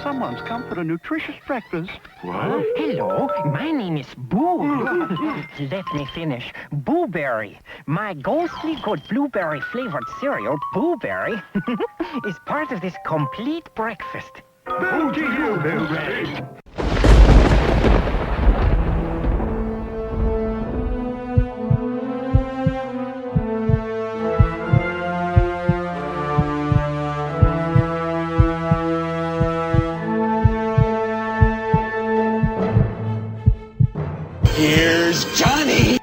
Someone's come for a nutritious breakfast. What? Hello, my name is Boo. Let me finish. Booberry. My ghostly good blueberry-flavored cereal, Booberry, is part of this complete breakfast. Boo to you, Boo-Berry! Here's Johnny!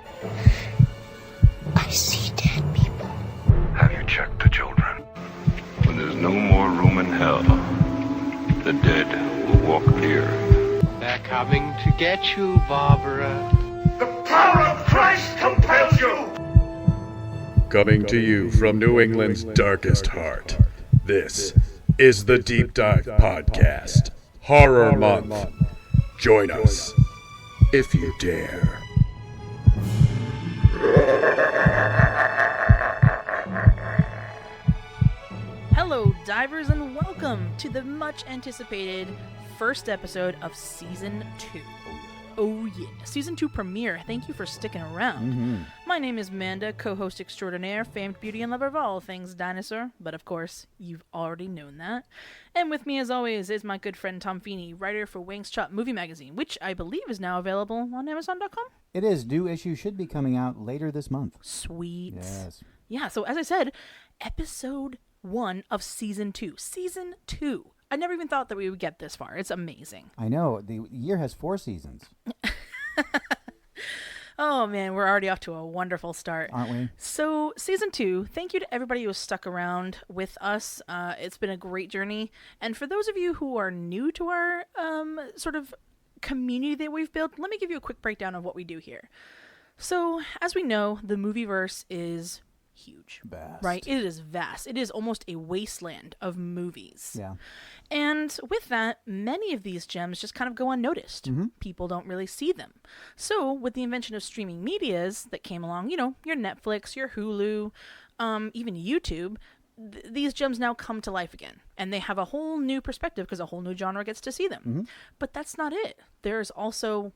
I see dead people. Have you checked the children? When there's no more room in hell, the dead will walk the earth. They're coming to get you, Barbara. The power of Christ compels you! Coming to you from New England's darkest heart, this is the Deep Dive Podcast, Horror Month. Join us, if you dare. Hello, divers, and welcome to the much-anticipated first episode of Season 2. Oh yeah, Season 2 premiere. Thank you for sticking around. My name is Manda, co-host extraordinaire, famed beauty and lover of all things dinosaur, but of course, you've already known that. And with me, as always, is my good friend Tom Feeney, writer for Wang's Chop Movie Magazine, which I believe is now available on Amazon.com. It is. New issue should be coming out later this month. Sweet. Yes. Yeah, so as I said, episode 1 of Season 2. Season 2. I never even thought that we would get this far. It's amazing. I know. The year has 4 seasons. Oh, man, we're already off to a wonderful start. Aren't we? So, Season 2, thank you to everybody who has stuck around with us. It's been a great journey. And for those of you who are new to our sort of community that we've built, let me give you a quick breakdown of what we do here. So, as we know, the movieverse is huge. Vast. Right? It is vast. It is almost a wasteland of movies. Yeah. And with that, many of these gems just kind of go unnoticed. People don't really see them. So with the invention of streaming medias that came along, you know, your Netflix, your Hulu, even YouTube, these gems now come to life again. And they have a whole new perspective because a whole new genre gets to see them. But that's not it. There's also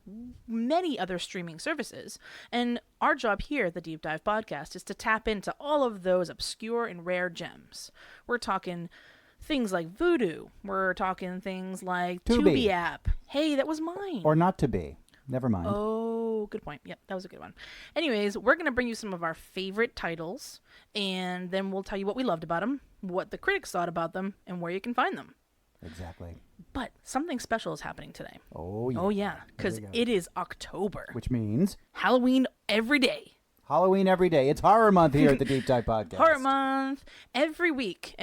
many other streaming services. And our job here at the Deep Dive Podcast is to tap into all of those obscure and rare gems. We're talking things like Vudu. We're talking things like Tubi app. Hey, that was mine. Or not to be. Never mind. Oh, good point. Yep, that was a good one. Anyways, we're going to bring you some of our favorite titles, and then we'll tell you what we loved about them, what the critics thought about them, and where you can find them. Exactly. But something special is happening today. Oh, yeah. Oh, yeah, because it is October. Which means? Halloween every day. Halloween every day. It's Horror Month here at the Deep Dive Podcast. Horror Month. Every week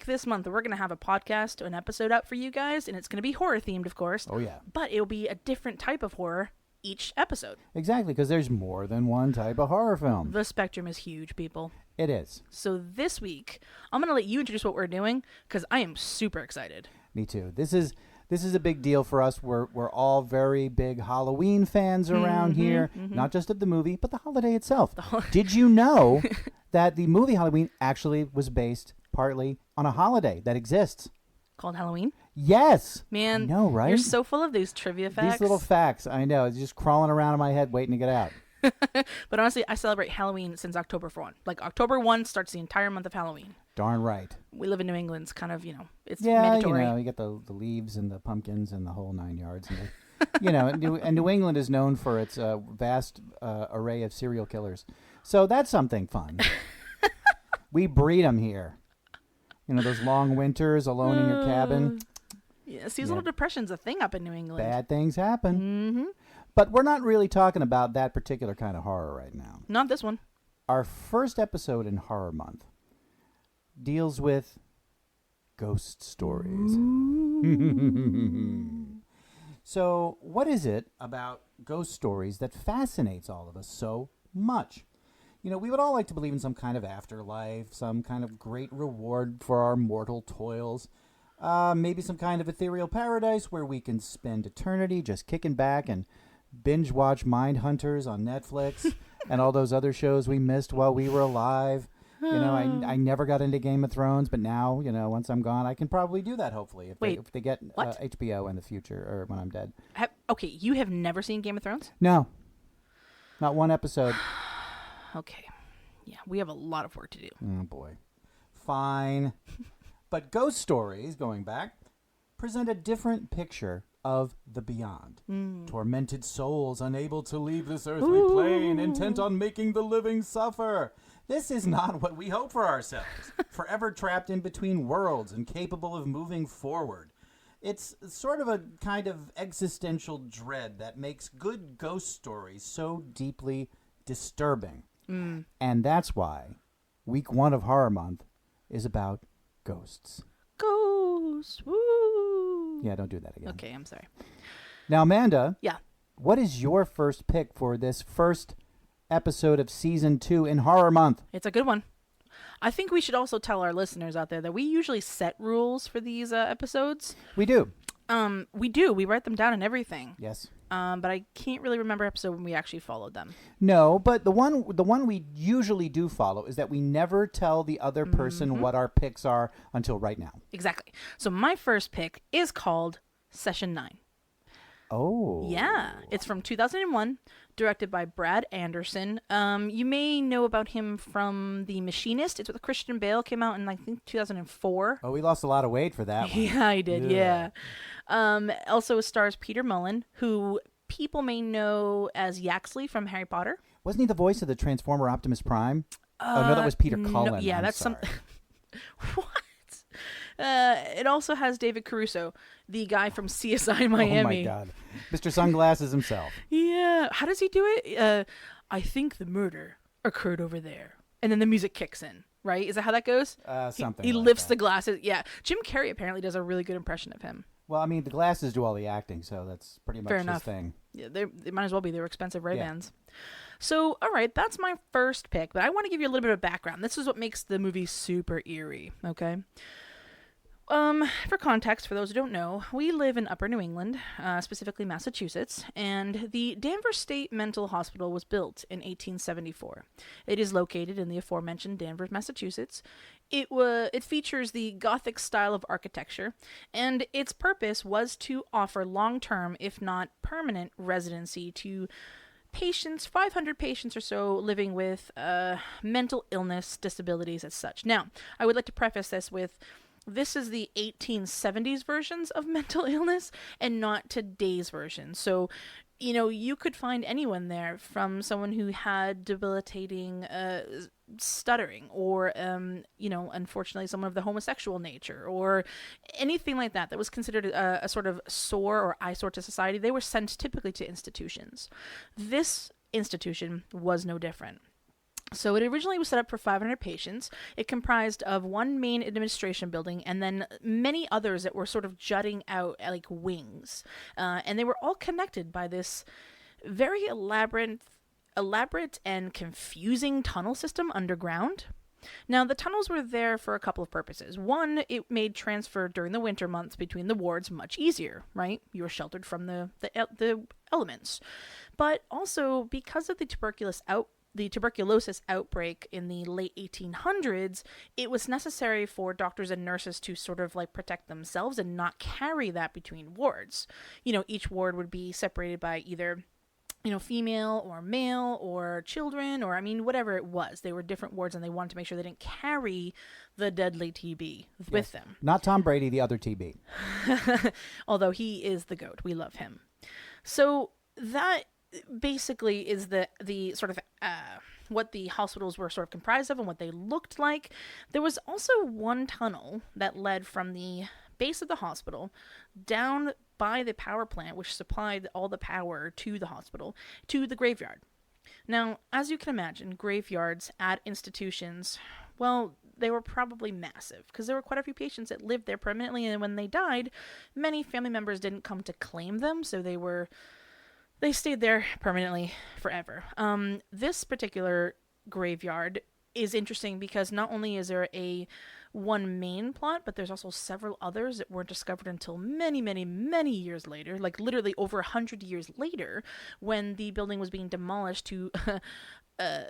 this month, we're going to have a podcast, an episode out for you guys, and it's going to be horror-themed, of course. Oh, yeah. But it'll be a different type of horror each episode. Exactly, because there's more than one type of horror film. The spectrum is huge, people. It is. So this week, I'm going to let you introduce what we're doing, because I am super excited. Me too. This is a big deal for us. We're all very big Halloween fans around here, not just of the movie, but the holiday itself. Did you know that the movie Halloween actually was based partly on a holiday that exists? Called Halloween? Yes. Man, I know, right? You're so full of these trivia facts. These little facts, I know. It's just crawling around in my head waiting to get out. But honestly, I celebrate Halloween since October 1. Like, October 1 starts the entire month of Halloween. Darn right. We live in New England. It's kind of, it's mandatory. Yeah, you get the leaves and the pumpkins and the whole 9 yards. And and New England is known for its vast array of serial killers. So that's something fun. We breed them here. Those long winters alone in your cabin. Yeah, seasonal depression's a thing up in New England. Bad things happen. But we're not really talking about that particular kind of horror right now. Not this one. Our first episode in Horror Month deals with ghost stories. So, what is it about ghost stories that fascinates all of us so much? We would all like to believe in some kind of afterlife, some kind of great reward for our mortal toils. Maybe some kind of ethereal paradise where we can spend eternity just kicking back and binge watch Mindhunters on Netflix and all those other shows we missed while we were alive. You know, I never got into Game of Thrones, but now, you know, once I'm gone, I can probably do that, hopefully, if they get HBO in the future or when I'm dead. Okay, you have never seen Game of Thrones? No. Not one episode. Okay. Yeah, we have a lot of work to do. Oh, boy. Fine. But ghost stories, going back, present a different picture of the beyond. Tormented souls unable to leave this earthly plane, intent on making the living suffer. This is not what we hope for ourselves. Forever trapped in between worlds and capable of moving forward. It's sort of a kind of existential dread that makes good ghost stories so deeply disturbing. And that's why week 1 of Horror Month is about ghosts. Ghosts. Woo! Yeah, don't do that again. Okay, I'm sorry. Now, Amanda. Yeah. What is your first pick for this first episode of Season 2 in Horror Month? It's a good one. I think we should also tell our listeners out there that we usually set rules for these episodes. We do. We do. We write them down and everything. Yes. But I can't really remember episode when we actually followed them. No, but the one we usually do follow is that we never tell the other person what our picks are until right now. Exactly. So my first pick is called Session 9. Oh. Yeah. It's from 2001, directed by Brad Anderson. You may know about him from The Machinist. It's with Christian Bale. Came out in, I think, 2004. Oh, we lost a lot of weight for that one. Yeah, I did. Yeah. Also stars Peter Mullen, who people may know as Yaxley from Harry Potter. Wasn't he the voice of the Transformer Optimus Prime? Oh, no, that was Peter Cullen. No, yeah, I'm that's sorry. something. What? It also has David Caruso, the guy from CSI Miami. Oh, my God. Mr. Sunglasses himself. Yeah. How does he do it? I think the murder occurred over there. And then the music kicks in, right? Is that how that goes? Something He like lifts that. the glasses. Yeah. Jim Carrey apparently does a really good impression of him. Well, I mean, the glasses do all the acting, so that's pretty much Fair his enough. thing. Yeah, they might as well be. They were expensive Ray-Bans. So, all right, that's my first pick. But I want to give you a little bit of background. This is what makes the movie super eerie, okay? For context, for those who don't know, we live in Upper New England, specifically Massachusetts, and the Danvers State Mental Hospital was built in 1874. It is located in the aforementioned Danvers, Massachusetts. It features the Gothic style of architecture, and its purpose was to offer long-term, if not permanent, residency to patients, 500 patients or so, living with mental illness, disabilities, as such. Now, I would like to preface this with, this is the 1870s versions of mental illness and not today's version. So, you know, you could find anyone there, from someone who had debilitating stuttering or, you know, unfortunately someone of the homosexual nature or anything like that was considered a sort of sore or eyesore to society. They were sent typically to institutions. This institution was no different. So it originally was set up for 500 patients. It comprised of one main administration building and then many others that were sort of jutting out like wings. And they were all connected by this very elaborate and confusing tunnel system underground. Now, the tunnels were there for a couple of purposes. One, it made transfer during the winter months between the wards much easier, right? You were sheltered from the elements. But also, because of the tuberculosis outbreak in the late 1800s, it was necessary for doctors and nurses to sort of like protect themselves and not carry that between wards. You know, each ward would be separated by either, you know, female or male or children or, I mean, whatever it was. They were different wards and they wanted to make sure they didn't carry the deadly TB with them. Not Tom Brady, the other TB. Although he is the GOAT. We love him. So that basically is the sort of what the hospitals were sort of comprised of and what they looked like. There was also one tunnel that led from the base of the hospital down by the power plant, which supplied all the power to the hospital, to the graveyard. Now, as you can imagine, graveyards at institutions, well, they were probably massive because there were quite a few patients that lived there permanently, and when they died, many family members didn't come to claim them, so they stayed there permanently forever. This particular graveyard is interesting because not only is there a one main plot, but there's also several others that weren't discovered until many, many, many years later, like literally over 100 years later, when the building was being demolished to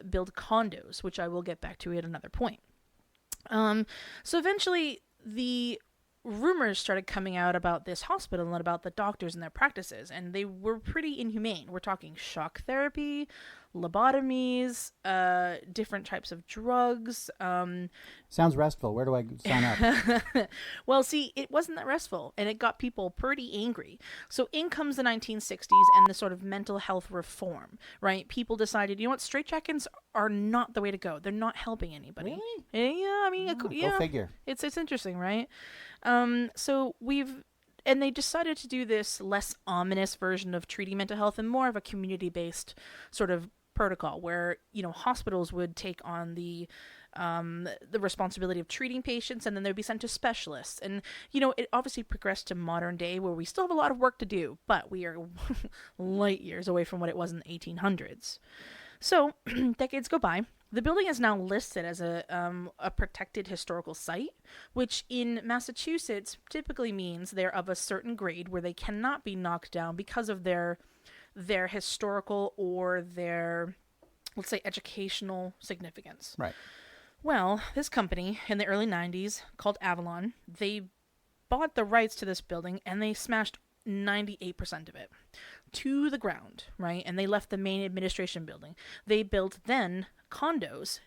build condos, which I will get back to at another point. So eventually, the rumors started coming out about this hospital and about the doctors and their practices, and they were pretty inhumane. We're talking shock therapy, lobotomies, different types of drugs. Sounds restful. Where do I sign up? Well, see, it wasn't that restful, and it got people pretty angry. So in comes the 1960s and the sort of mental health reform, right? People decided, you know what, straitjackets are not the way to go. They're not helping anybody. Really? Yeah, I mean, Go figure. It's interesting, right? And they decided to do this less ominous version of treating mental health and more of a community-based sort of protocol where, you know, hospitals would take on the responsibility of treating patients, and then they'd be sent to specialists. And, you know, it obviously progressed to modern day where we still have a lot of work to do, but we are light years away from what it was in the 1800s. So decades go by. The building is now listed as a protected historical site, which in Massachusetts typically means they're of a certain grade where they cannot be knocked down because of their historical or their, let's say, educational significance. Right. Well, this company in the early 90s called Avalon, they bought the rights to this building and they smashed 98% of it to the ground, right? And they left the main administration building. They built then condos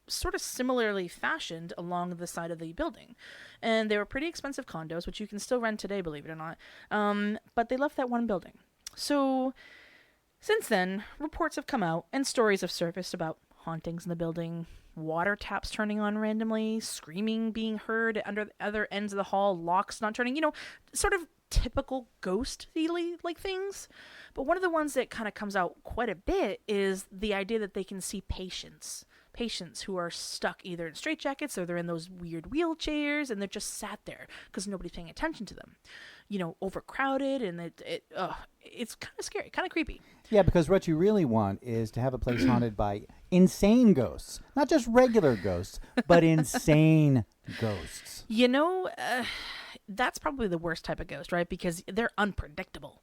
sort of similarly fashioned along the side of the building. And they were pretty expensive condos, which you can still rent today, believe it or not. But they left that one building. So since then, reports have come out and stories have surfaced about hauntings in the building, water taps turning on randomly, screaming being heard under the other ends of the hall, locks not turning, you know, sort of typical ghost-y like things. But one of the ones that kind of comes out quite a bit is the idea that they can see patients who are stuck either in straitjackets or they're in those weird wheelchairs and they're just sat there because nobody's paying attention to them. You know, overcrowded, and it's kind of scary, kind of creepy. Yeah, because what you really want is to have a place haunted by insane ghosts. Not just regular ghosts, but insane ghosts. You know, that's probably the worst type of ghost, right? Because they're unpredictable.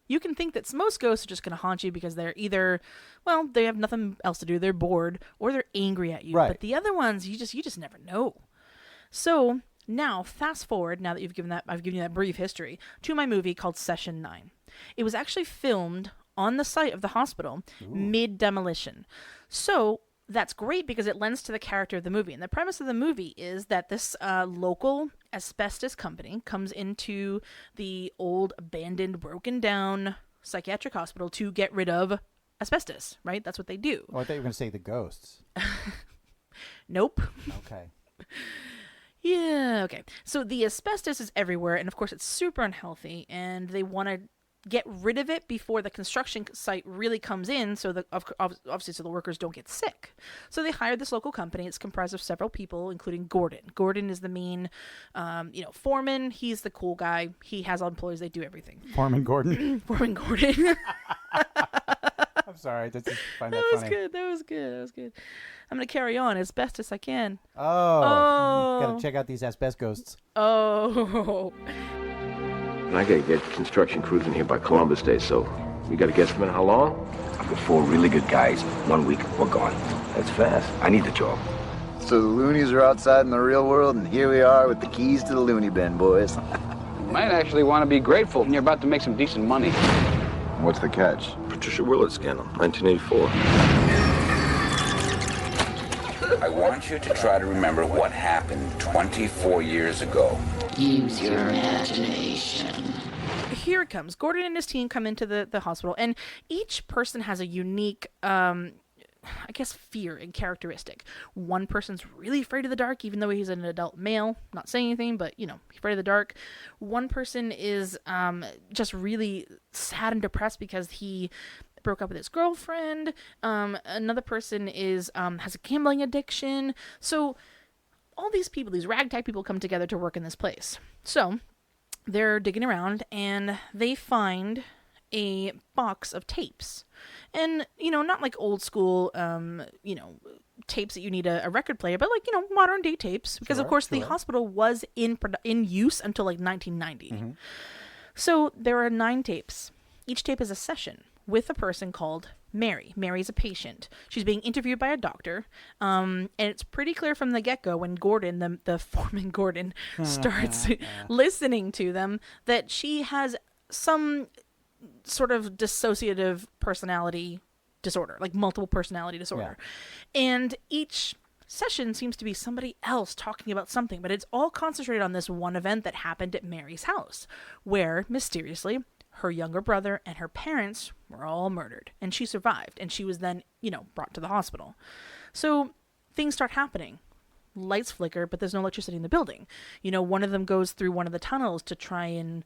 You can think that most ghosts are just going to haunt you because they're either, well, they have nothing else to do, they're bored, or they're angry at you. Right. But the other ones, you just never know. So now, fast forward, now that I've given you that brief history, to my movie called Session 9. It was actually filmed on the site of the hospital, mid-demolition. So that's great because it lends to the character of the movie. And the premise of the movie is that this local asbestos company comes into the old, abandoned, broken down psychiatric hospital to get rid of asbestos, right? That's what they do. Oh, I thought you were going to say the ghosts. Nope. Okay. Yeah, okay. So the asbestos is everywhere, and of course it's super unhealthy, and they want to get rid of it before the construction site really comes in, so obviously so the workers don't get sick. So they hired this local company. It's comprised of several people, including Gordon. Gordon is the main, foreman. He's the cool guy. He has all employees. They do everything. Foreman Gordon? Foreman Gordon. I'm sorry. I just find that funny. That was good. I'm going to carry on as best as I can. Oh. Got to check out these asbestos. Oh. And I got to get construction crews in here by Columbus Day, so you got a guesstimate how long? I've got 4 really good guys. 1 week, we're gone. That's fast. I need the job. So the loonies are outside in the real world, and here we are with the keys to the loony bin, boys. You might actually want to be grateful when you're about to make some decent money. What's the catch? Patricia Willard scandal, 1984. I want you to try to remember what happened 24 years ago. Use your imagination. Here it comes. Gordon and his team come into the hospital, and each person has a unique, fear and characteristic. One person's really afraid of the dark, even though he's an adult male. Not saying anything, but, he's afraid of the dark. One person is just really sad and depressed because he broke up with his girlfriend. Another person is has a gambling addiction. So all these people, these ragtag people, come together to work in this place. So they're digging around and they find a box of tapes. And, not like old school, tapes that you need a record player, but like, modern day tapes, because of course the hospital was in use until like 1990. So there are 9 tapes. Each tape is a session with a person called Mary. Mary's a patient. She's being interviewed by a doctor. And it's pretty clear from the get-go when Gordon, the foreman Gordon, starts listening to them that she has some sort of dissociative personality disorder, like multiple personality disorder. And each session seems to be somebody else talking about something, but it's all concentrated on this one event that happened at Mary's house, where mysteriously her younger brother and her parents were all murdered, and she survived, and she was then, brought to the hospital. So things start happening. Lights flicker, but there's no electricity in the building. One of them goes through one of the tunnels to try and,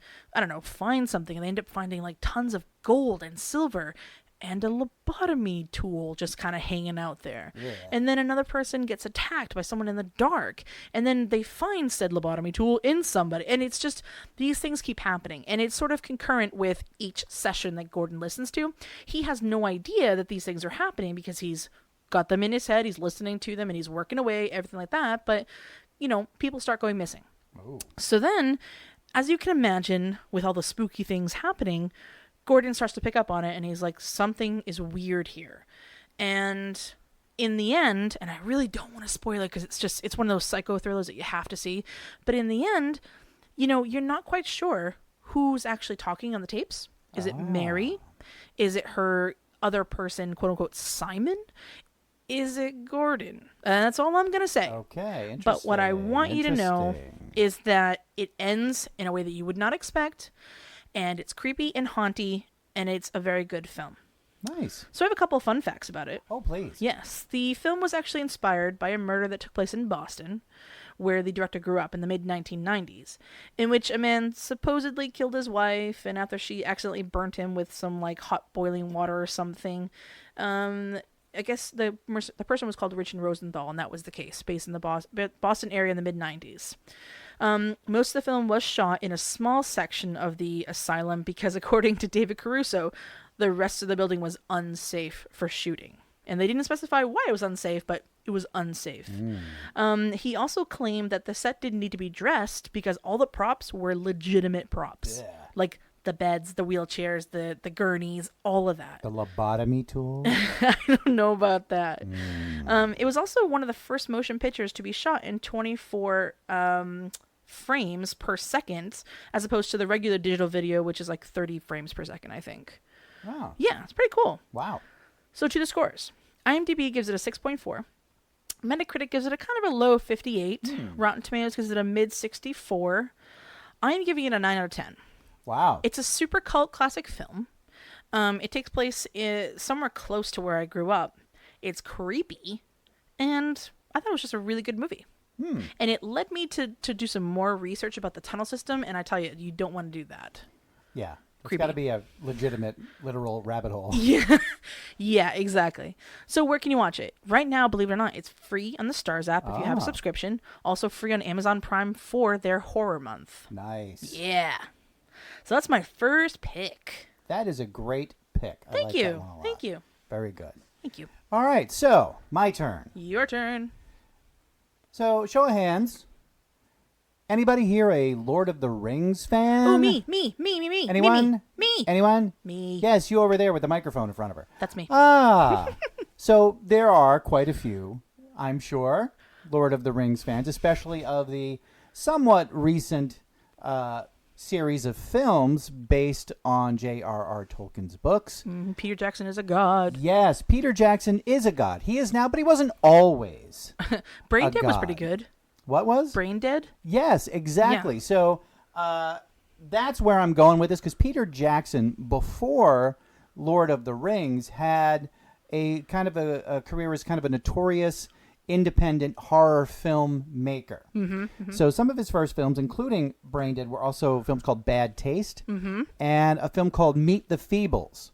find something, and they end up finding like tons of gold and silver and a lobotomy tool just kind of hanging out there. Yeah. And then another person gets attacked by someone in the dark, and then they find said lobotomy tool in somebody. And it's just, these things keep happening. And it's sort of concurrent with each session that Gordon listens to. He has no idea that these things are happening because he's got them in his head, he's listening to them, and he's working away, everything like that. But, people start going missing. Oh. So then, as you can imagine, with all the spooky things happening, Gordon starts to pick up on it, and he's like, something is weird here. And in the end, and I really don't want to spoil it because it's one of those psycho thrillers that you have to see. But in the end, you're not quite sure who's actually talking on the tapes. Is it Mary? Is it her other person, quote unquote, Simon? Is it Gordon? That's all I'm going to say. Okay, interesting. But what I want you to know is that it ends in a way that you would not expect. And it's creepy and haunty, and it's a very good film. Nice. So I have a couple of fun facts about it. Oh, please. Yes. The film was actually inspired by a murder that took place in Boston, where the director grew up in the mid-1990s, in which a man supposedly killed his wife, and after she accidentally burnt him with some, like, hot boiling water or something, I guess the person was called Richard Rosenthal, and that was the case, based in the Boston area in the mid-90s. Most of the film was shot in a small section of the asylum because, according to David Caruso, the rest of the building was unsafe for shooting. And they didn't specify why it was unsafe, but it was unsafe. He also claimed that the set didn't need to be dressed because all the props were legitimate props. Yeah. Like the beds, the wheelchairs, the gurneys, all of that. The lobotomy tool? I don't know about that. It was also one of the first motion pictures to be shot in 24 frames per second, as opposed to the regular digital video, which is like 30 frames per second, I think. Wow. Yeah, it's pretty cool. Wow. So to the scores. IMDb gives it a 6.4. Metacritic gives it a kind of a low 58. Rotten Tomatoes gives it a mid 64. I'm giving it a 9 out of 10. Wow. It's a super cult classic film. It takes place somewhere close to where I grew up. It's creepy, and I thought it was just a really good movie. And it led me to do some more research about the tunnel system, and I tell you, you don't want to do that. Yeah. It's got to be a legitimate, literal rabbit hole. Yeah, exactly. So where can you watch it? Right now, believe it or not, it's free on the Stars app if you have a subscription. Also free on Amazon Prime for their horror month. Nice. Yeah. So that's my first pick. That is a great pick. Thank you. Thank you. Very good. Thank you. All right, so my turn. Your turn. So, show of hands. Anybody here a Lord of the Rings fan? Oh, me. Anyone? Me. Anyone? Me. Yes, you over there with the microphone in front of her. That's me. So there are quite a few, I'm sure, Lord of the Rings fans, especially of the somewhat recent series of films based on J.R.R. Tolkien's books. Peter Jackson is a god. Yes, Peter Jackson is a god. He is now, but he wasn't always. Brain Dead was pretty good. What was? Brain Dead? Yes, exactly. Yeah. So that's where I'm going with this, because Peter Jackson, before Lord of the Rings, had a kind of a career as kind of a notorious independent horror film maker. So some of his first films, including Brain Dead, were also films called Bad Taste and a film called Meet the Feebles.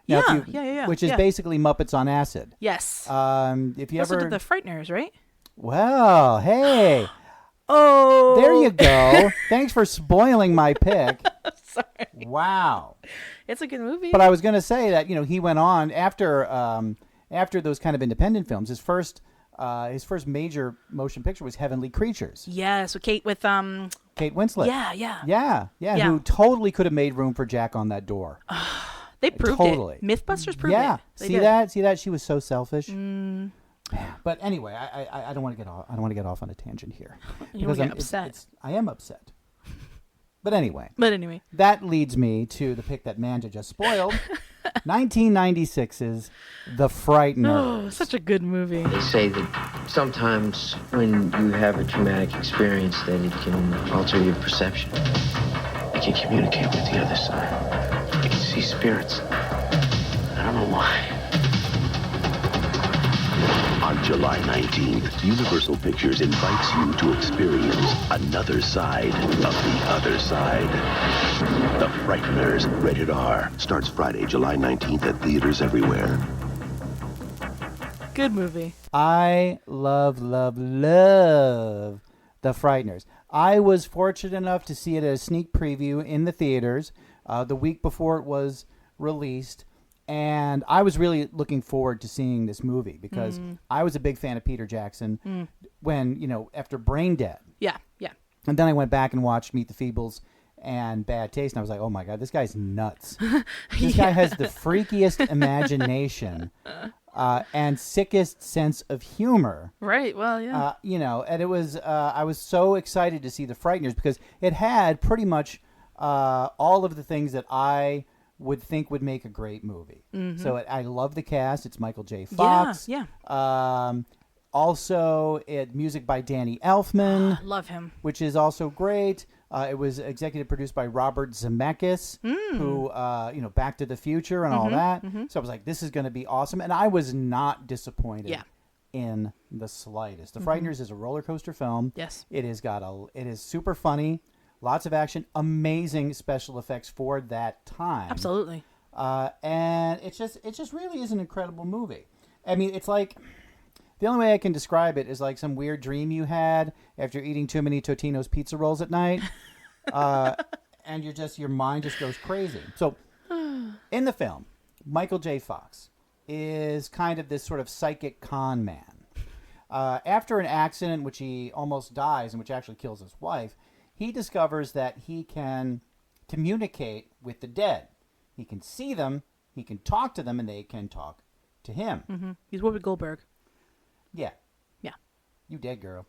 Now, which is basically Muppets on acid. Yes. If you also ever did the Frighteners, right? Well, hey. Oh. There you go. Thanks for spoiling my pick. Sorry. Wow. It's a good movie. But I was going to say that, he went on after those kind of independent films. His first his first major motion picture was Heavenly Creatures. Yes, with Kate Winslet. Yeah. Who totally could have made room for Jack on that door. They proved totally. it. Mythbusters proved it. They See did. that? See that? She was so selfish. But anyway, I don't want to get off. I don't want to get off on a tangent here. You don't get upset. I am upset. But anyway. That leads me to the pick that Manda just spoiled. 1996's The Frighteners. Oh, such a good movie. They say that sometimes when you have a traumatic experience that it can alter your perception. You can communicate with the other side. You can see spirits. I don't know why. On July 19th, Universal Pictures invites you to experience another side of the other side. The Frighteners, rated R, starts Friday, July 19th at theaters everywhere. Good movie. I love The Frighteners. I was fortunate enough to see it at a sneak preview in the theaters the week before it was released. And I was really looking forward to seeing this movie because I was a big fan of Peter Jackson when, after Brain Dead. Yeah. And then I went back and watched Meet the Feebles and Bad Taste, and I was like, oh my God, this guy's nuts. This guy has the freakiest imagination and sickest sense of humor. Right, well, yeah. And it was, I was so excited to see The Frighteners because it had pretty much all of the things that I would think would make a great movie. So I love the cast. It's Michael J. Fox. Yeah. Also, music by Danny Elfman. Love him. Which is also great. It was executive produced by Robert Zemeckis, who, Back to the Future and all that. So I was like, this is going to be awesome. And I was not disappointed in the slightest. The Frighteners is a roller coaster film. Yes. It is super funny. Lots of action, amazing special effects for that time. Absolutely. And it just really is an incredible movie. I mean, it's like, the only way I can describe it is like some weird dream you had after eating too many Totino's pizza rolls at night. And your mind just goes crazy. So in the film, Michael J. Fox is kind of this sort of psychic con man. After an accident in which he almost dies and which actually kills his wife, he discovers that he can communicate with the dead. He can see them, he can talk to them, and they can talk to him. He's Whoopi Goldberg. Yeah. Yeah. You dead, girl.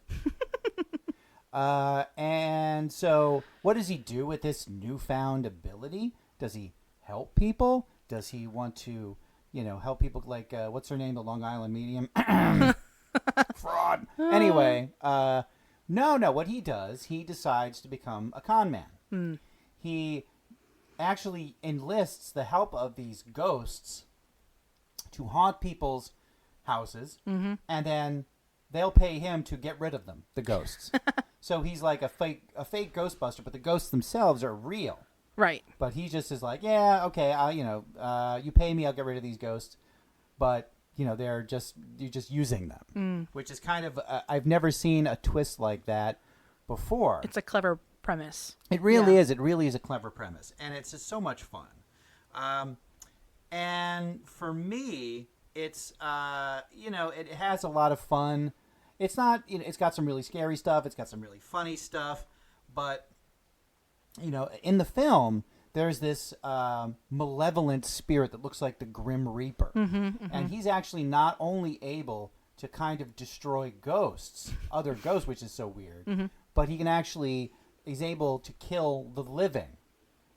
And so what does he do with this newfound ability? Does he help people? Does he want to, help people like, what's her name, the Long Island medium? Fraud. Anyway, No. What he does, he decides to become a con man. He actually enlists the help of these ghosts to haunt people's houses, and then they'll pay him to get rid of them, the ghosts. So he's like a fake Ghostbuster, but the ghosts themselves are real. Right. But he just is like, yeah, okay, you pay me, I'll get rid of these ghosts, but you're just using them, which is kind of I've never seen a twist like that before. It's a clever premise. It really is. It really is a clever premise, and it's just so much fun. And for me, it's it has a lot of fun. It's not it's got some really scary stuff. It's got some really funny stuff, but in the film, there's this malevolent spirit that looks like the Grim Reaper. And he's actually not only able to kind of destroy other ghosts, which is so weird, but he's able to kill the living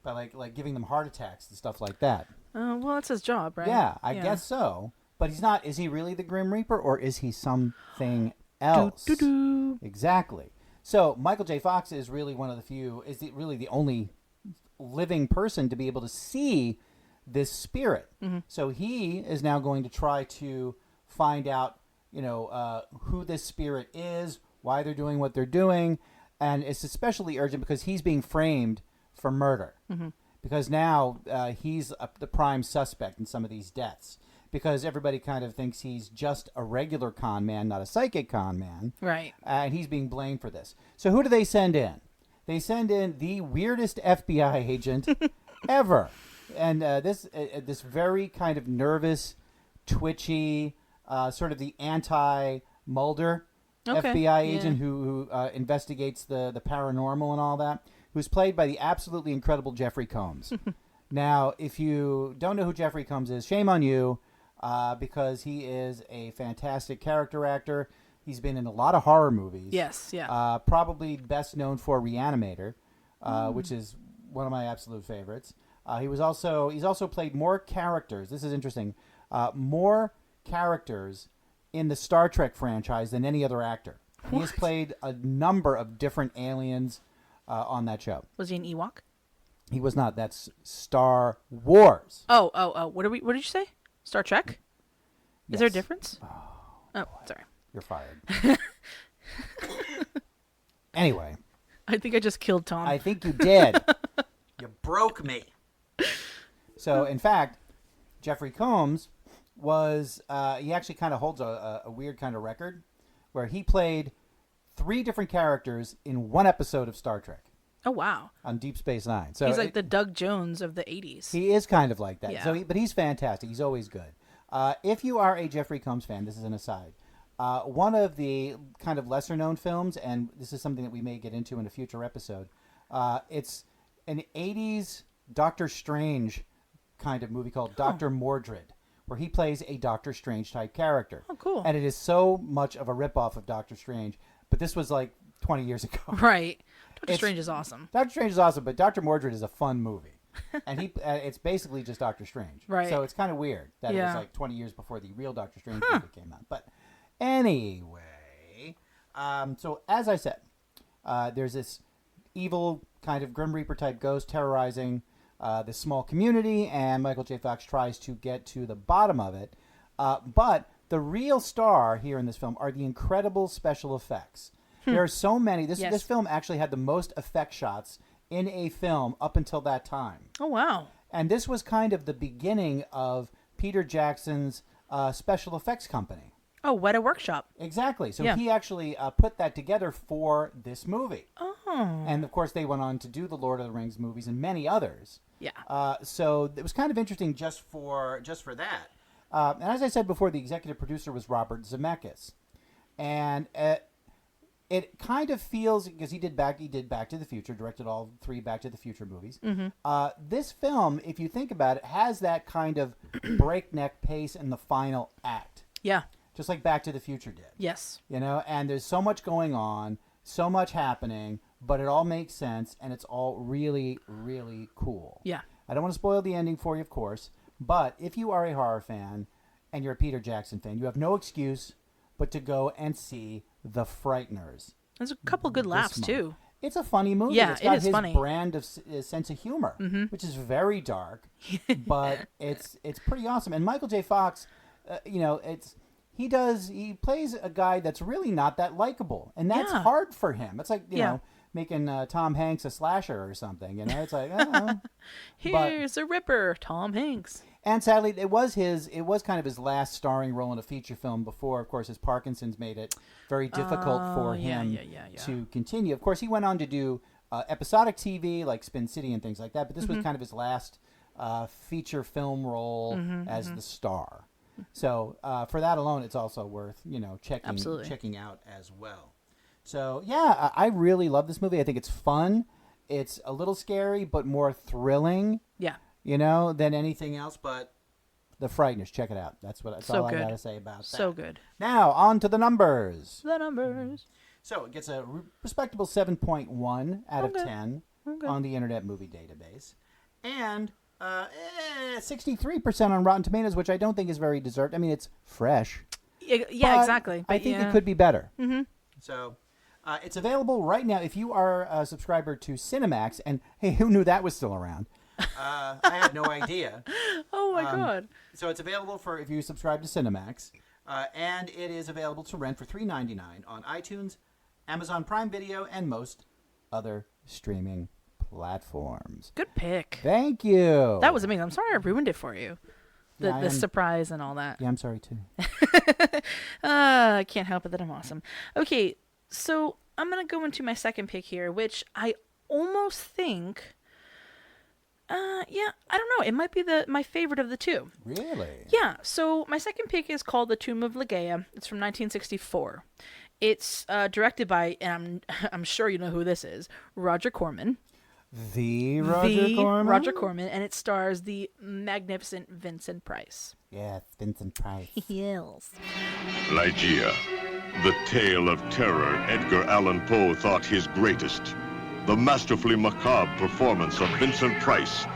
by like giving them heart attacks and stuff like that. Well, that's his job, right? Yeah, I guess so. But he's not. Is he really the Grim Reaper, or is he something else? Exactly. So Michael J. Fox is really one of the few, really the only living person to be able to see this spirit. So he is now going to try to find out, who this spirit is, why they're doing what they're doing, and it's especially urgent because he's being framed for murder. Because now he's the prime suspect in some of these deaths. Because everybody kind of thinks he's just a regular con man, not a psychic con man. Right. And he's being blamed for this. So who do they send in? They send in the weirdest FBI agent ever. And this very kind of nervous, twitchy, sort of the Mulder, Okay, FBI agent yeah. who investigates the paranormal and all that, who's played by the absolutely incredible Jeffrey Combs. Now, if you don't know who Jeffrey Combs is, shame on you, because he is a fantastic character actor. He's been in a lot of horror movies. Yes, yeah. Probably best known for Reanimator, which is one of my absolute favorites. He's also played more characters. This is interesting. More characters in the Star Trek franchise than any other actor. He has played a number of different aliens on that show. Was he an Ewok? He was not. That's Star Wars. Oh. What did you say? Star Trek? Is there a Yes. difference? Oh, sorry. You're fired. Anyway. I think I just killed Tom. I think you did. You broke me. So, in fact, Jeffrey Combs was, he actually kind of holds a weird kind of record where he played 3 different characters in one episode of Star Trek. Oh, wow. On Deep Space Nine. So he's like the Doug Jones of the 80s. He is kind of like that. Yeah. So, but he's fantastic. He's always good. If you are a Jeffrey Combs fan, this is an aside. One of the kind of lesser-known films, and this is something that we may get into in a future episode, it's an 80s Doctor Strange kind of movie called Dr. Mordred, where he plays a Doctor Strange type character. Oh, cool. And it is so much of a ripoff of Doctor Strange, but this was like 20 years ago. Right. Doctor Strange is awesome. Doctor Strange is awesome, but Dr. Mordred is a fun movie. And it's basically just Doctor Strange. Right. So it's kind of weird that it was like 20 years before the real Doctor Strange movie came out. But anyway, so as I said, there's this evil kind of Grim Reaper type ghost terrorizing this small community, and Michael J. Fox tries to get to the bottom of it. But the real star here in this film are the incredible special effects. There are so many. This film actually had the most effect shots in a film up until that time. Oh, wow. And this was kind of the beginning of Peter Jackson's special effects company. Oh, Weta Workshop. Exactly. So he actually put that together for this movie. Oh. And, of course, they went on to do the Lord of the Rings movies and many others. Yeah. So it was kind of interesting just for that. And as I said before, the executive producer was Robert Zemeckis. And it kind of feels, because he did Back to the Future, directed all 3 Back to the Future movies. Mm-hmm. This film, if you think about it, has that kind of breakneck pace in the final act. Yeah. Just like Back to the Future did. Yes. You know, and there's so much going on, so much happening, but it all makes sense, and it's all really, really cool. Yeah. I don't want to spoil the ending for you, of course, but if you are a horror fan and you're a Peter Jackson fan, you have no excuse but to go and see The Frighteners. There's a couple good laughs, too. It's a funny movie. Yeah, it's got it is his funny. brand of sense of humor, which is very dark, but it's pretty awesome. And Michael J. Fox, he plays a guy that's really not that likable, and that's hard for him. It's like you know making Tom Hanks a slasher or something. You know, it's like here's a ripper, Tom Hanks. And sadly, it was kind of his last starring role in a feature film before, of course, his Parkinson's made it very difficult for him to continue. Of course, he went on to do episodic TV like Spin City and things like that, but this was kind of his last feature film role as the star. So for that alone, it's also worth checking out as well. So yeah, I really love this movie. I think it's fun. It's a little scary, but more thrilling. Yeah. You know, than anything else, but The Frighteners, check it out. That's all I got to say about that. So good. Now, on to the numbers. The numbers. So, it gets a respectable 7.1 out of 10 on the Internet Movie Database. And 63% on Rotten Tomatoes, which I don't think is very deserved. I mean, it's fresh. Yeah, exactly. I think it could be better. Mm-hmm. So, it's available right now if you are a subscriber to Cinemax. And, hey, who knew that was still around? I had no idea. Oh my god! So it's available for if you subscribe to Cinemax, and it is available to rent for $3.99 on iTunes, Amazon Prime Video, and most other streaming platforms. Good pick. Thank you. That was amazing. I'm sorry I ruined it for you. The surprise and all that. Yeah, I'm sorry too. I can't help it that I'm awesome. Okay, so I'm gonna go into my second pick here, which I almost think Yeah, I don't know. It might be my favorite of the two. Really? Yeah. So my second pick is called The Tomb of Ligeia. It's from 1964. It's directed by, and I'm sure you know who this is, Roger Corman. The Roger Corman? And it stars the magnificent Vincent Price. Yes, Vincent Price. Yes. LIGEIA, the tale of terror Edgar Allan Poe thought his greatest. The masterfully macabre performance of Vincent Price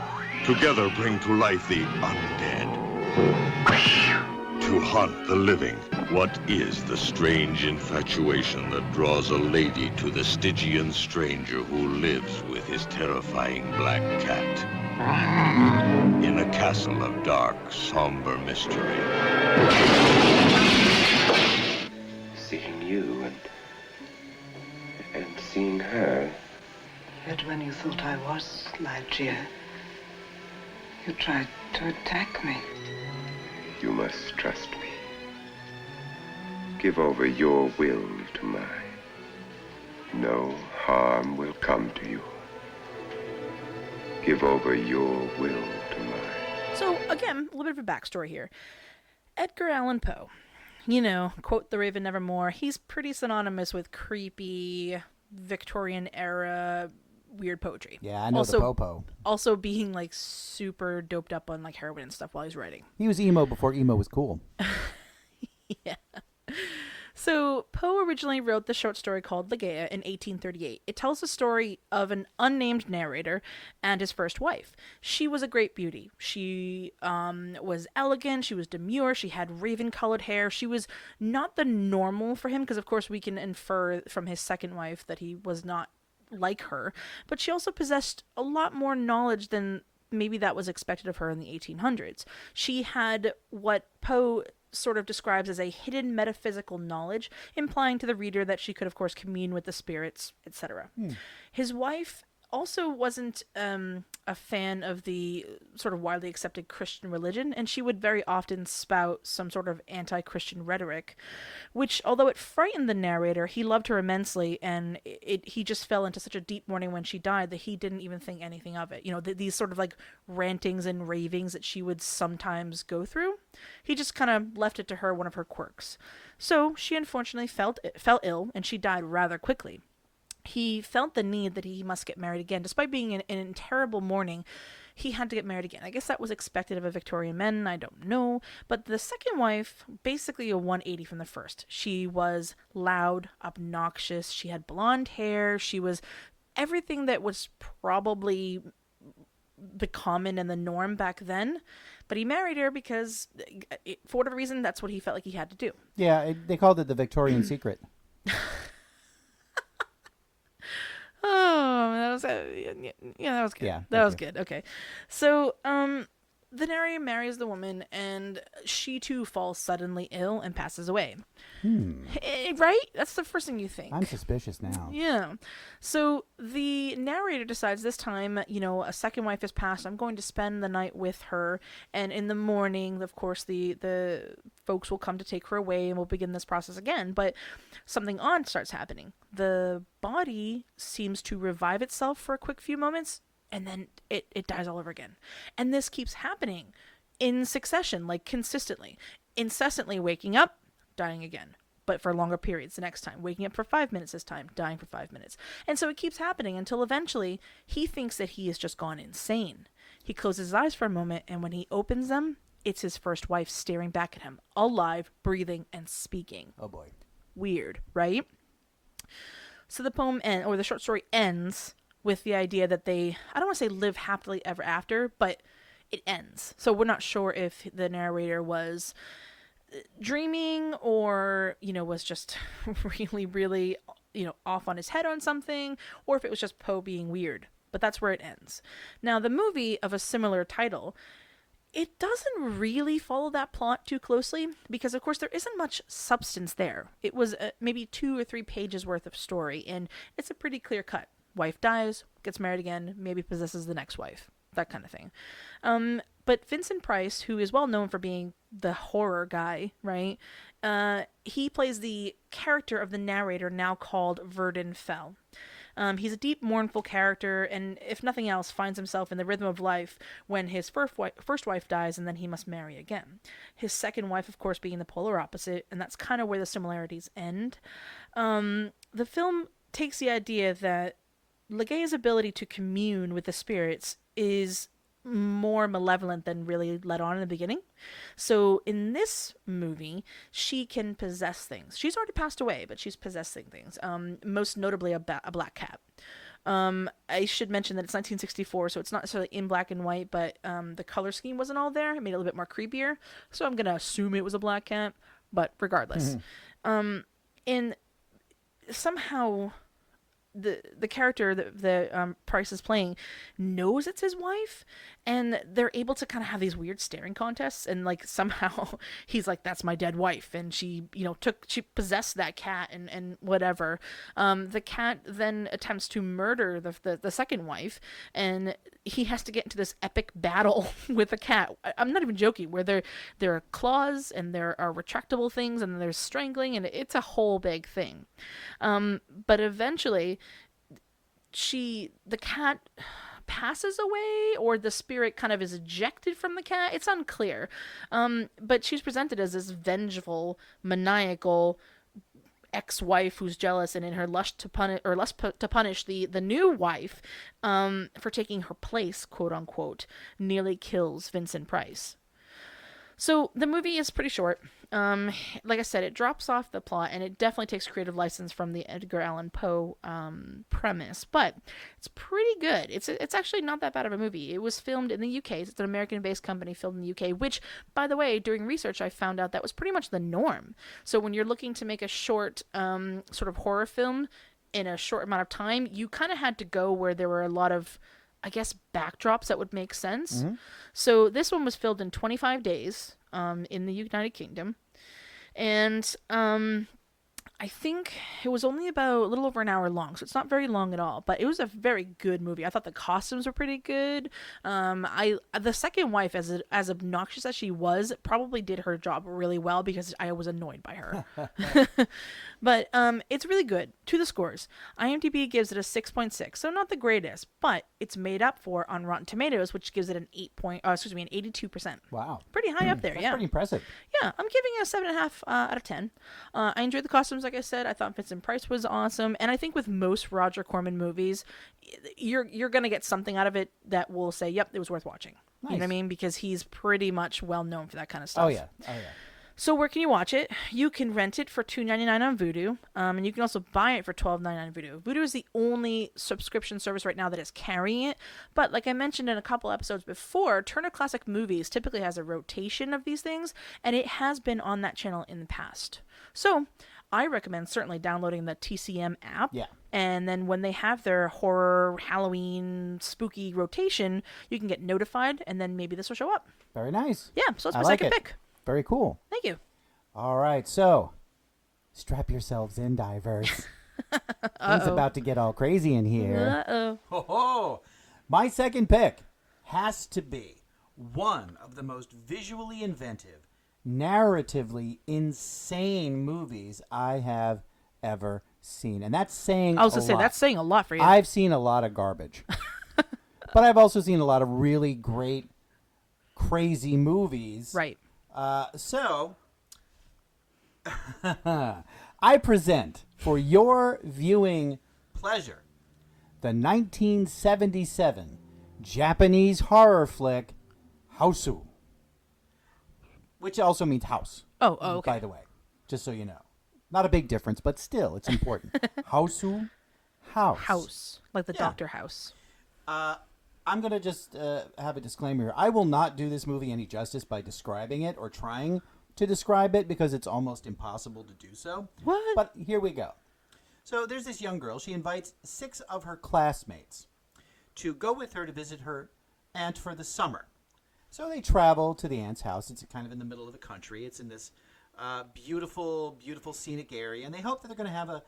together bring to life the undead. To haunt the living. What is the strange infatuation that draws a lady to the Stygian stranger who lives with his terrifying black cat? In a castle of dark, somber mystery. Seeing you and seeing her. Yet when you thought I was LIGEIA, you tried to attack me. You must trust me. Give over your will to mine. No harm will come to you. Give over your will to mine. So, again, a little bit of a backstory here. Edgar Allan Poe, quote the Raven Nevermore, he's pretty synonymous with creepy, Victorian-era weird poetry. Yeah, I know the Popo. Also being, like, super doped up on, like, heroin and stuff while he's writing. He was emo before emo was cool. Yeah. So, Poe originally wrote the short story called Ligeia in 1838. It tells the story of an unnamed narrator and his first wife. She was a great beauty. She was elegant, she was demure, she had raven-colored hair. She was not the normal for him, because of course we can infer from his second wife that he was not like her. But she also possessed a lot more knowledge than maybe that was expected of her in the 1800s. She had what Poe sort of describes as a hidden metaphysical knowledge, implying to the reader that she could, of course, commune with the spirits, etc. His wife also wasn't a fan of the sort of widely accepted Christian religion, and she would very often spout some sort of anti-Christian rhetoric, which, although it frightened the narrator, he loved her immensely, and he just fell into such a deep mourning when she died that he didn't even think anything of it. These sort of like rantings and ravings that she would sometimes go through, he just kind of left it to her, one of her quirks. So she unfortunately fell ill, and she died rather quickly. He felt the need that he must get married again. Despite being in terrible mourning, he had to get married again. I guess that was expected of a Victorian man, I don't know. But the second wife, basically a 180 from the first. She was loud, obnoxious, she had blonde hair, she was everything that was probably the common and the norm back then. But he married her because, for whatever reason, that's what he felt like he had to do. Yeah, they called it the Victorian secret. Oh, that was that was good. Yeah, that was good. Okay, so the narrator marries the woman, and she too falls suddenly ill and passes away. Right? That's the first thing you think. I'm suspicious now. Yeah. So the narrator decides this time, a second wife has passed. I'm going to spend the night with her, and in the morning, of course, the folks will come to take her away, and we'll begin this process again. But something odd starts happening. The body seems to revive itself for a quick few moments, and then it dies all over again. And this keeps happening in succession, like consistently, incessantly waking up, dying again, but for longer periods the next time, waking up for 5 minutes this time, dying for 5 minutes. And so it keeps happening until eventually he thinks that he has just gone insane. He closes his eyes for a moment, and when he opens them, it's his first wife staring back at him, alive, breathing, and speaking. Oh boy. Weird, right? So the poem or the short story ends with the idea that they, I don't want to say live happily ever after, but it ends. So we're not sure if the narrator was dreaming or, was just really, really, off on his head on something, or if it was just Poe being weird. But that's where it ends. Now, the movie of a similar title, it doesn't really follow that plot too closely because, of course, there isn't much substance there. It was maybe 2 or 3 pages worth of story, and it's a pretty clear cut. Wife dies, gets married again, maybe possesses the next wife, that kind of thing. But Vincent Price, who is well known for being the horror guy, right? He plays the character of the narrator now called Verdun Fell. He's a deep, mournful character, and if nothing else, finds himself in the rhythm of life when his first wife dies, and then he must marry again. His second wife, of course, being the polar opposite, and that's kind of where the similarities end. The film takes the idea that LIGEIA's ability to commune with the spirits is more malevolent than really let on in the beginning. So in this movie, she can possess things. She's already passed away, but she's possessing things. Most notably a black cat. I should mention that it's 1964, so it's not necessarily in black and white, but the color scheme wasn't all there. It made it a little bit more creepier. So I'm going to assume it was a black cat, but regardless. And somehow the character that Price is playing knows it's his wife, and they're able to kind of have these weird staring contests, and like somehow he's like, that's my dead wife, and she she possessed that cat and whatever. The cat then attempts to murder the second wife, and he has to get into this epic battle with the cat. I'm not even joking, where there are claws and there are retractable things and there's strangling, and it's a whole big thing. But eventually the cat passes away, or the spirit kind of is ejected from the cat. It's unclear. But she's presented as this vengeful, maniacal ex-wife who's jealous, and in her lust to punish the new wife for taking her place, quote unquote, nearly kills Vincent Price. So the movie is pretty short. Like I said, it drops off the plot, and it definitely takes creative license from the Edgar Allan Poe premise, but it's pretty good. It's actually not that bad of a movie. It was filmed in the UK. It's an American-based company filmed in the UK, which, by the way, during research, I found out that was pretty much the norm. So when you're looking to make a short sort of horror film in a short amount of time, you kind of had to go where there were a lot of, I guess, backdrops that would make sense. So this one was filmed in 25 days in the United Kingdom. And I think it was only about a little over an hour long, so it's not very long at all. But it was a very good movie. I thought the costumes were pretty good. The second wife, as obnoxious as she was, probably did her job really well, because I was annoyed by her. But it's really good. To the scores, IMDb gives it a 6.6, so not the greatest, but it's made up for on Rotten Tomatoes, which gives it an 82%. Wow, pretty high up there. That's Yeah, pretty impressive. Yeah, I'm giving it a 7.5 out of 10. I enjoyed the costumes, like I said. I thought Vincent Price was awesome, and I think with most Roger Corman movies, you're gonna get something out of it that will say, "Yep, it was worth watching." Nice. You know what I mean? Because he's pretty much well known for that kind of stuff. Oh yeah. So where can you watch it? You can rent it for $2.99 on Vudu, and you can also buy it for $12.99 on Vudu. Vudu is the only subscription service right now that is carrying it, but like I mentioned in a couple episodes before, Turner Classic Movies typically has a rotation of these things, and it has been on that channel in the past. So I recommend certainly downloading the TCM app. Yeah. And then when they have their horror, Halloween, spooky rotation, you can get notified, and then maybe this will show up. Very nice. Yeah, so that's my I like second it. pick. Very cool. Thank you. All right, so strap yourselves in, divers. Things about to get all crazy in here. Uh-oh. My second pick has to be one of the most visually inventive, narratively insane movies I have ever seen. And that's saying I was going to say, that's saying a lot for you. I've seen a lot of garbage. But I've also seen a lot of really great, crazy movies. Right. So, I present for your viewing pleasure the 1977 Japanese horror flick HAUSU, which also means house. Oh, okay. By the way, just so you know. Not a big difference, but still, it's important. HAUSU, house. House, like the Doctor House. I'm going to just have a disclaimer here. I will not do this movie any justice by describing it or trying to describe it, because it's almost impossible to do so. What? But here we go. So there's this young girl. She invites 6 of her classmates to go with her to visit her aunt for the summer. So they travel to the aunt's house. It's kind of in the middle of the country. It's in this beautiful, beautiful scenic area. And they hope that they're going to have a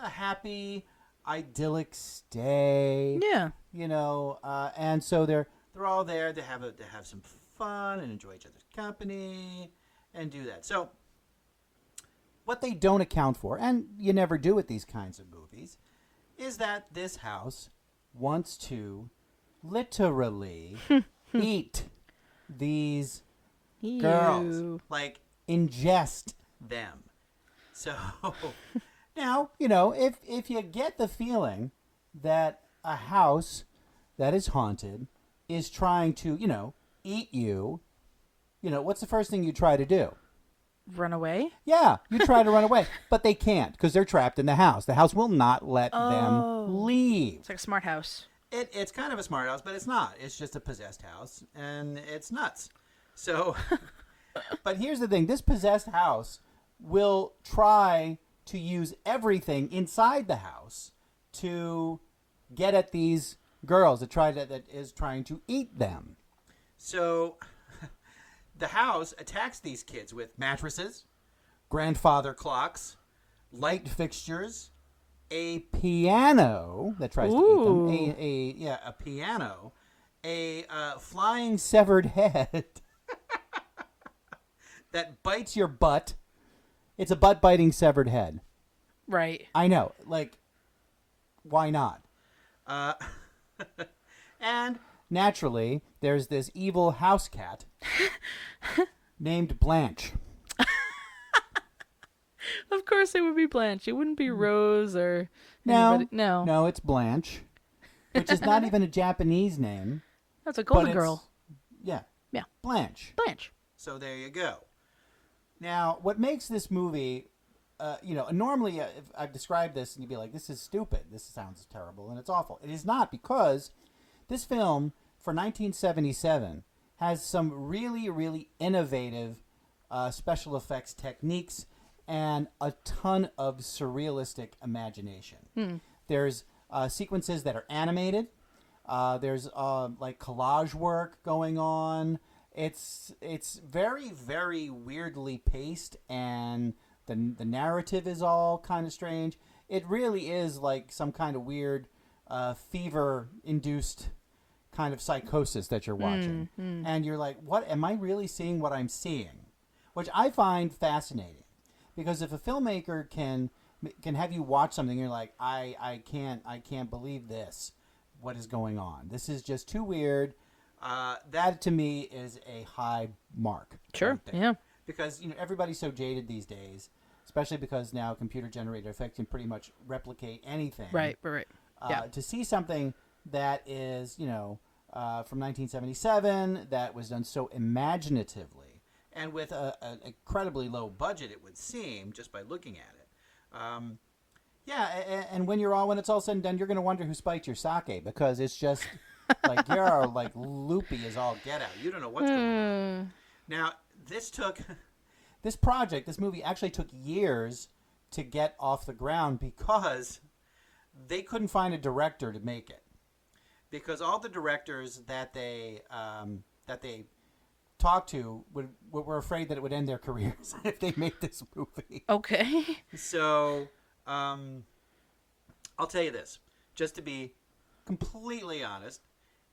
happy, idyllic stay. Yeah. You know, and so they're all there to have some fun and enjoy each other's company and do that. So what they don't account for, and you never do with these kinds of movies, is that this house wants to literally eat these girls, like ingest them. So now, if you get the feeling that a house that is haunted is trying to, eat you, what's the first thing you try to do? Run away? Yeah, you try to run away, but they can't because they're trapped in the house. The house will not let them leave. It's like a smart house. It's kind of a smart house, but it's not. It's just a possessed house, and it's nuts. So, but here's the thing. This possessed house will try to use everything inside the house to get at these girls that is trying to eat them. So the house attacks these kids with mattresses, grandfather clocks, light fixtures, a piano that tries to eat them, a piano, a flying severed head that bites your butt. It's a butt-biting severed head. Right. I know. Like, why not? And naturally, there's this evil house cat named Blanche. Of course it would be Blanche. It wouldn't be Rose or anybody. No. No, it's Blanche, which is not even a Japanese name. That's a Golden Girl. Yeah. Yeah. Blanche. Blanche. So there you go. Now, what makes this movie, normally if I've described this and you'd be like, this is stupid. This sounds terrible and it's awful. It is not, because this film for 1977 has some really, really innovative special effects techniques and a ton of surrealistic imagination. There's sequences that are animated. There's like collage work going on. It's very, very weirdly paced, and the narrative is all kind of strange. It really is like some kind of weird fever-induced kind of psychosis that you're watching. And you're like, what? Am I really seeing what I'm seeing? Which I find fascinating. Because if a filmmaker can have you watch something, you're like, I can't believe this. What is going on? This is just too weird. That to me is a high mark. Sure. Right, yeah. Because everybody's so jaded these days, especially because now computer generated effects can pretty much replicate anything. Right. Yeah. To see something that is from 1977 that was done so imaginatively and with an incredibly low budget, it would seem, just by looking at it. And when it's all said and done, you're going to wonder who spiked your sake, because it's just like you're like loopy as all get out. You don't know what's going on. Now, this movie actually took years to get off the ground because they couldn't find a director to make it. Because all the directors that they talked to were afraid that it would end their careers if they made this movie. Okay. So, I'll tell you this, just to be completely honest,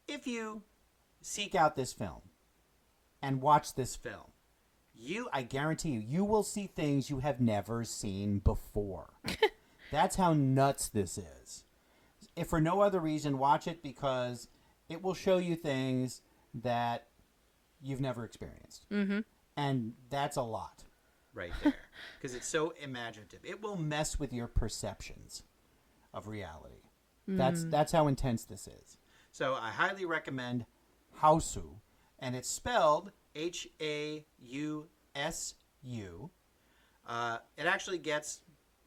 if you seek out this film and watch this film, I guarantee you will see things you have never seen before. That's how nuts this is. If for no other reason, watch it because it will show you things that you've never experienced. Mm-hmm. And that's a lot right there because it's so imaginative. It will mess with your perceptions of reality. That's how intense this is. So I highly recommend HAUSU, and it's spelled HAUSU. It actually gets,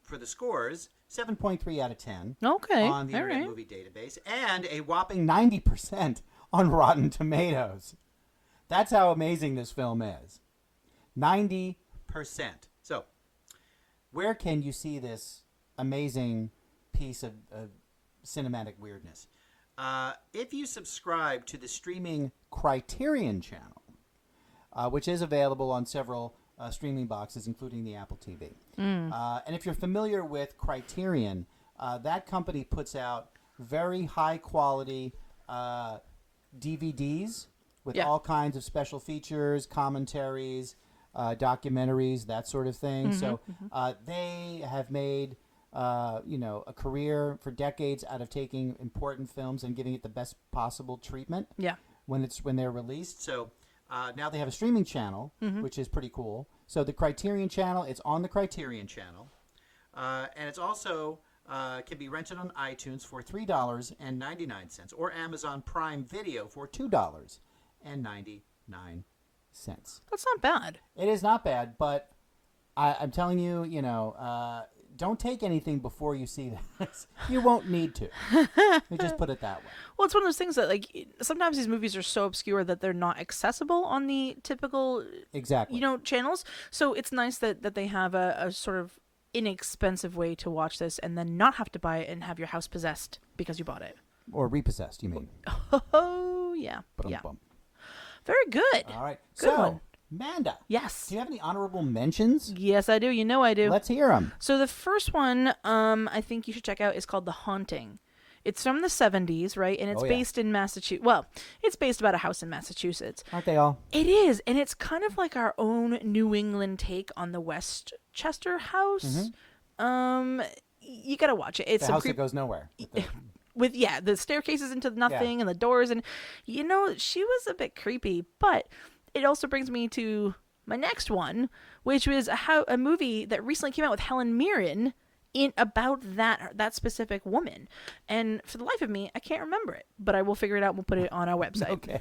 for the scores, 7.3 out of 10 on the Internet Movie Database, and a whopping 90% on Rotten Tomatoes. That's how amazing this film is. 90%. So, where can you see this amazing piece of cinematic weirdness? If you subscribe to the streaming Criterion channel, which is available on several streaming boxes, including the Apple TV. And if you're familiar with Criterion, that company puts out very high-quality DVDs with all kinds of special features, commentaries, documentaries, that sort of thing. So they have made a career for decades out of taking important films and giving it the best possible treatment. Yeah. When they're released. So now they have a streaming channel, which is pretty cool. So the Criterion Channel, it's on the Criterion Channel, and it's also can be rented on iTunes for $3.99 or Amazon Prime Video for $2.99. That's not bad. It is not bad, but I'm telling you, don't take anything before you see this. You won't need to. Let me just put it that way. Well, it's one of those things that, like, sometimes these movies are so obscure that they're not accessible on the typical, channels. So it's nice that they have a sort of inexpensive way to watch this and then not have to buy it and have your house possessed because you bought it. Or repossessed, you mean? Oh, yeah. Ba-dum-bum. Very good. All right. Good one. Manda. Yes. Do you have any honorable mentions? Yes, I do. You know I do. Let's hear them. So the first one I think you should check out is called The Haunting. It's from the 70s, right? And it's based in Massachusetts. Well, it's based about a house in Massachusetts. Aren't they all? It is. And it's kind of like our own New England take on the Westchester house. You got to watch it. It's the house that goes nowhere. With the staircases into nothing and the doors, and she was a bit creepy, but it also brings me to my next one, which was a movie that recently came out with Helen Mirren about that specific woman, and for the life of me I can't remember it, but I will figure it out and we'll put it on our website. Okay.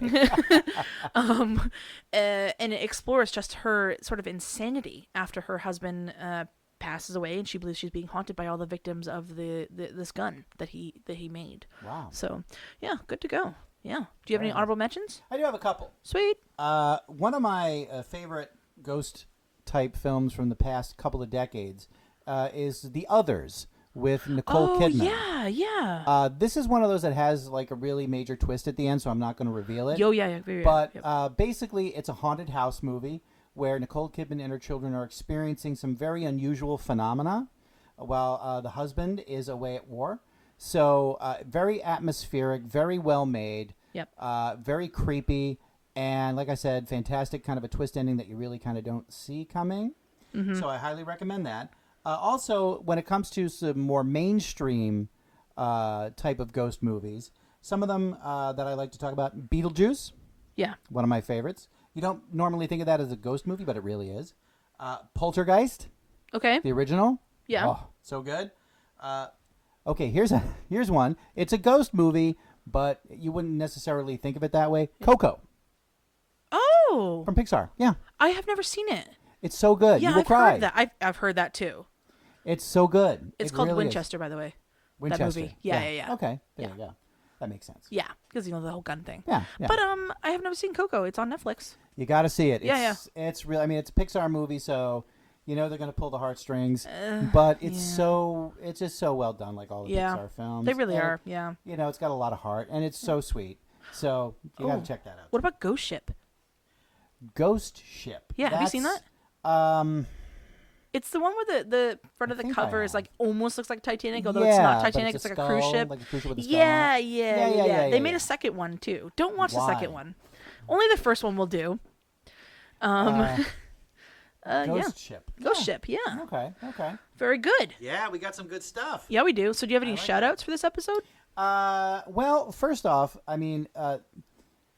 And it explores just her sort of insanity after her husband passes away, and she believes she's being haunted by all the victims of this gun that he made. Wow. So, yeah, good to go. Yeah. Do you have any honorable mentions? I do have a couple. Sweet. One of my favorite ghost-type films from the past couple of decades is The Others with Nicole Kidman. Oh, yeah. This is one of those that has like a really major twist at the end, so I'm not going to reveal it. Yeah. But basically, it's a haunted house movie where Nicole Kidman and her children are experiencing some very unusual phenomena while the husband is away at war. So very atmospheric, very well made, very creepy, and like I said, fantastic kind of a twist ending that you really kind of don't see coming. So I highly recommend that. Also, when it comes to some more mainstream type of ghost movies, some of them that I like to talk about, Beetlejuice. Yeah. One of my favorites. You don't normally think of that as a ghost movie, but it really is. Poltergeist. Okay. The original. Yeah. Oh, so good. Okay, here's one. It's a ghost movie, but you wouldn't necessarily think of it that way. Coco. Oh. From Pixar. Yeah. I have never seen it. It's so good. Yeah, you will I've cry. heard that. I've heard that too. It's so good. It's it called really Winchester, by the way. Winchester. That movie. Yeah. Okay. There you go. That makes sense. Yeah, because the whole gun thing. Yeah. But I have never seen Coco. It's on Netflix. You got to see it. It's real. I mean, it's a Pixar movie, so they're going to pull the heartstrings. But it's just so well done, like all the Pixar films. They really are. Yeah. It's got a lot of heart, and it's so sweet. So you got to check that out. What about Ghost Ship? Ghost Ship. Yeah, have you seen that? It's the one where the front of the cover is like almost looks like Titanic, although it's not Titanic. It's like a cruise ship. Like a cruise ship with a skull. Yeah. They made a second one too. Don't watch the second one. Only the first one will do. Ghost Ship. Ghost Ship. Yeah. Okay. Very good. Yeah, we got some good stuff. Yeah, we do. So do you have any shout-outs for this episode? Well, first off, I mean,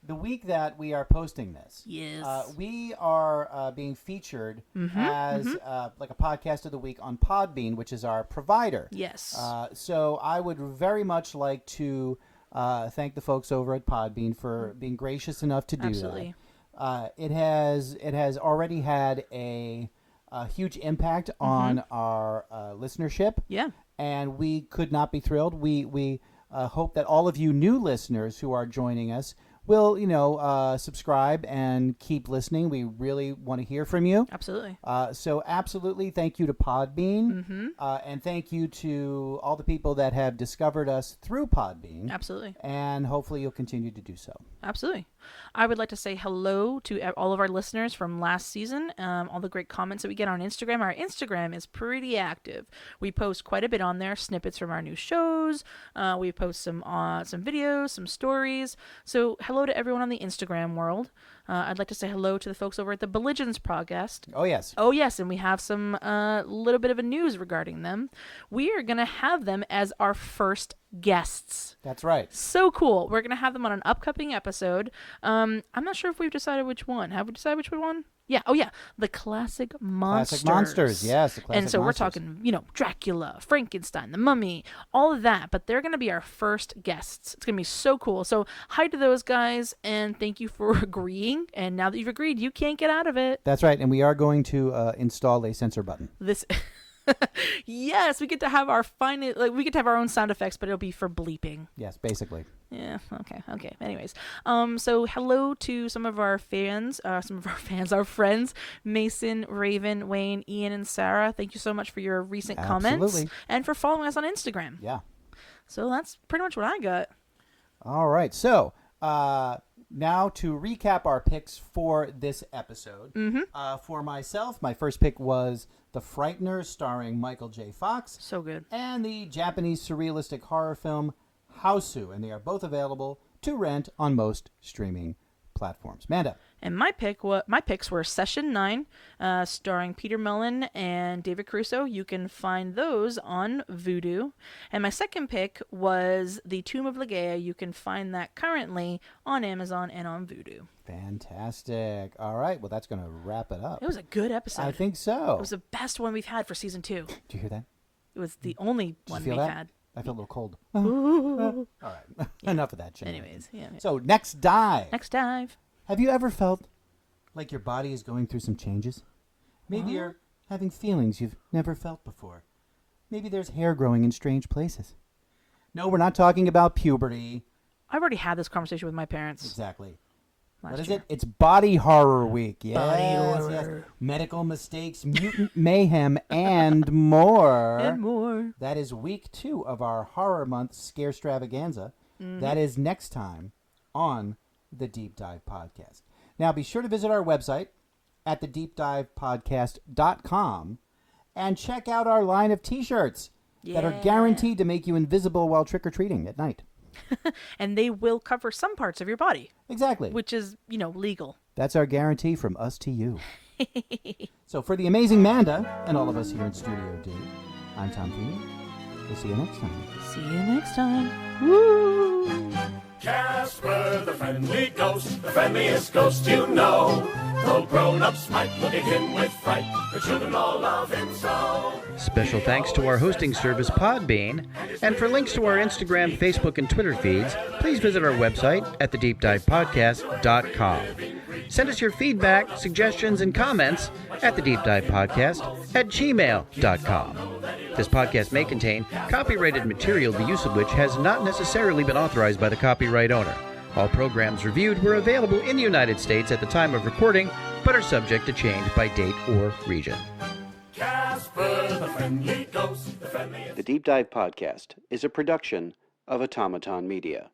the week that we are posting this, we are being featured as like a podcast of the week on Podbean, which is our provider. Yes. So I would very much like to thank the folks over at Podbean for being gracious enough to do Absolutely. that. It has already had a huge impact on our listenership. Yeah. And we could not be thrilled. We hope that all of you new listeners who are joining us will, subscribe and keep listening. We really want to hear from you. Absolutely. So absolutely, thank you to Podbean. And thank you to all the people that have discovered us through Podbean. Absolutely. And hopefully you'll continue to do so. Absolutely. I would like to say hello to all of our listeners from last season, all the great comments that we get on Instagram. Our Instagram is pretty active. We post quite a bit on there, snippets from our new shows. We post some videos, some stories. So hello hello to everyone on the Instagram world. I'd like to say hello to the folks over at the Belligens podcast. Oh, yes. Oh, yes, and we have some little bit of a news regarding them. We are going to have them as our first guests. That's right. So cool. We're going to have them on an upcoming episode. I'm not sure if we've decided which one. Have we decided which one? Yeah. Oh, yeah. The Classic Monsters. Classic Monsters, yes. The Classic And so Monsters. we're talking, Dracula, Frankenstein, the Mummy, all of that. But they're going to be our first guests. It's going to be so cool. So hi to those guys, and thank you for agreeing. And now that you've agreed, you can't get out of it. That's right. And we are going to install a censor button. Yes, we get to have our we get to have our own sound effects, but it'll be for bleeping. Yes, basically. Yeah. Okay. Anyways, so hello to some of our fans, our friends, Mason, Raven, Wayne, Ian, and Sarah. Thank you so much for your recent comments and for following us on Instagram. Yeah. So that's pretty much what I got. All right. So now to recap our picks for this episode. For myself, my first pick was The Frighteners, starring Michael J. Fox. So good. And the Japanese surrealistic horror film HAUSU, and they are both available to rent on most streaming platforms. Manda. And my picks were Session 9, starring Peter Mullen and David Caruso. You can find those on Vudu. And my second pick was The Tomb of Ligeia. You can find that currently on Amazon and on Vudu. Fantastic. All right. Well, that's going to wrap it up. It was a good episode. I think so. It was the best one we've had for season 2. Did you hear that? It was the only one we've had. I felt a little cold. All right. Yeah. Enough of that, Jim. Anyways. Yeah. So, next dive. Have you ever felt like your body is going through some changes? Maybe you're having feelings you've never felt before. Maybe there's hair growing in strange places. No, we're not talking about puberty. I've already had this conversation with my parents. Exactly. What is it? It's Body Horror Week. Yes, Body horror. Yes. Medical mistakes, mutant mayhem, and more. And more. That is week 2 of our Horror Month Scarextravaganza. That is next time on the Deep Dive Podcast. Now, be sure to visit our website at thedeepdivepodcast.com and check out our line of t-shirts that are guaranteed to make you invisible while trick-or-treating at night. And they will cover some parts of your body. Exactly. Which is, legal. That's our guarantee from us to you. So for the amazing Manda and all of us here in Studio D, I'm Tom Trini. We'll see you next time. See you next time. Woo! Casper, the friendly ghost, the friendliest ghost you know. Though grown-ups might look at him with fright, the children all love him so. Special thanks to our hosting service, Podbean. And for links to our Instagram, Facebook, and Twitter feeds, please visit our website at thedeepdivepodcast.com. Send us your feedback, suggestions, and comments at thedeepdivepodcast@gmail.com. This podcast may contain copyrighted material, the use of which has not necessarily been authorized by the copyright owner. All programs reviewed were available in the United States at the time of recording, but are subject to change by date or region. Casper, the friendly ghost, the friendliest. The Deep Dive Podcast is a production of Automaton Media.